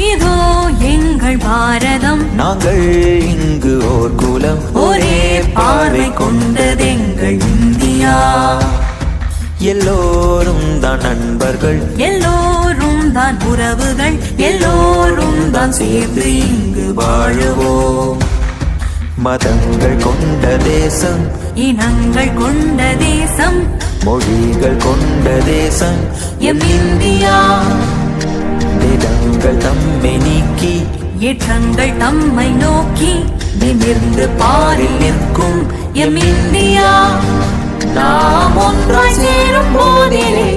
இதோ எங்கள் பாரதம், நாங்கள் இங்கு ஓர் குலம், ஒரே பார்வை கொண்டதெங்கள் இந்தியா. எல்லோரும் தான் நண்பர்கள், எல்லோரும் தான் உறவுகள், எல்லோரும் தான் சேர்ந்து இங்கு வாழுவோம். மதங்கள் கொண்ட தேசம், இனங்கள் கொண்ட தேசம், மொழிகள் கொண்ட தேசம் எம் இந்தியா. வேதங்கள் தம்மை நீக்கி, ஏற்றங்கள் தம்மை நோக்கி நிமிர்ந்து பாரில் நிற்கும் எம் இந்தியா. நாம் ஒன்றாய் சேரும் போதிலே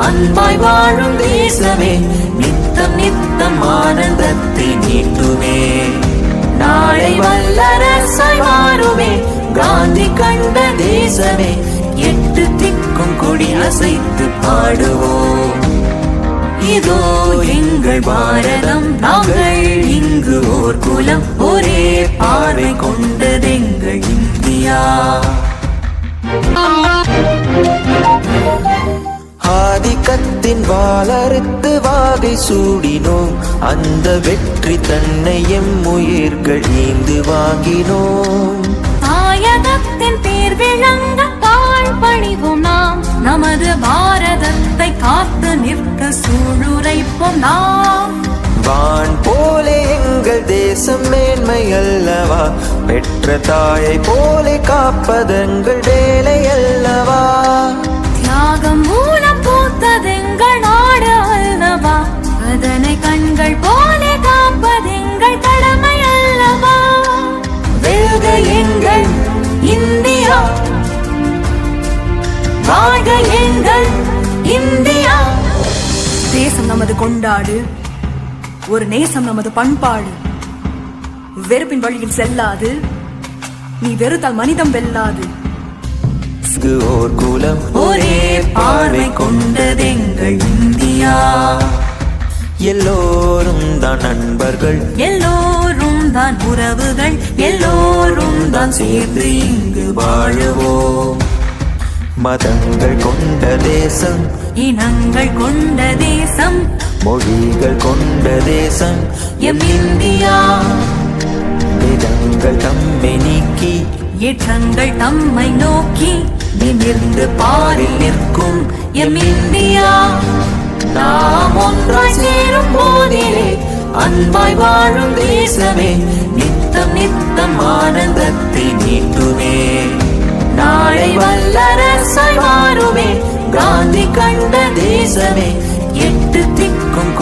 அன்பாய் வாழும் தேசமே, நித்தம் நித்தம் ஆனந்தத்தை நீட்டுமே. நாளை வல்லரசாய் மாறுமே காந்தி கண்ட தேசமே, எட்டு திக்கும் கொடி அசைத்து பாடுவோம். இதோ எங்கள் பாரதம், நாங்கள் இங்கு ஓர் குலம், ஒரே பார்வை கொண்டதெங்கள் இந்தியா. ஆதிக்கத்தின் வாளறுத்து வாகை சூடினோம், அந்த வெற்றி தன்னை எம் உயிர்கள் ஈந்து வாங்கினோம். தாயகத்தின் பேர் விளங்க தாழ் பணிவோம் நாம், நமது பாரதத்தை காத்து நிற்க சூளுரைப்போம் நாம். வான் போலே எங்கள் தேசம் மேன்மை அல்லவா, பெற்ற தாயை போலே காப்பதெங்கள் வேலை அல்லவா. தியாகம் மூலம் பூத்ததெங்கள் நாடு அல்லவா, அதனை கண்கள் போலே காப்பதெங்கள் கடமை அல்லவா. வெல்க எங்கள் இந்தியா, வாழ்க எங்கள் இந்தியா. தேசம் நமது கொண்டாடு, ஒரு நேசம் நமது பண்பாடு. வெறுப்பின் வழியில் செல்லாது, நீ வெறுத்தால் மனிதம் வெல்லாது. ஓர் குலம், ஒரே பார்வை கொண்டதெங்கள் இந்தியா. எல்லோரும் தான் நண்பர்கள், எல்லோரும் தான் உறவுகள், எல்லோரும் தான் சேர்ந்து இங்கு வாழுவோம். மதங்கள் கொண்ட தேசம், இனங்கள் கொண்ட தேசம், மொழிகள் கொண்ட தேசம் எம் இந்தியா. வேதங்கள் தம்மை நீக்கி, ஏற்றங்கள் தம்மை நோக்கி நிமிர்ந்து பாரில் நிற்கும் எம் இந்தியா. நாம் ஒன்றாய் சேரும் போதிலே அன்பாய் வாழும் தேசமே, நித்தம் நித்தம் ஆனந்தத்தை நீட்டுமே. நாளை வல்லரசாய் மாறுமே காந்தி கண்ட தேசமே, எட்டு திக்கும்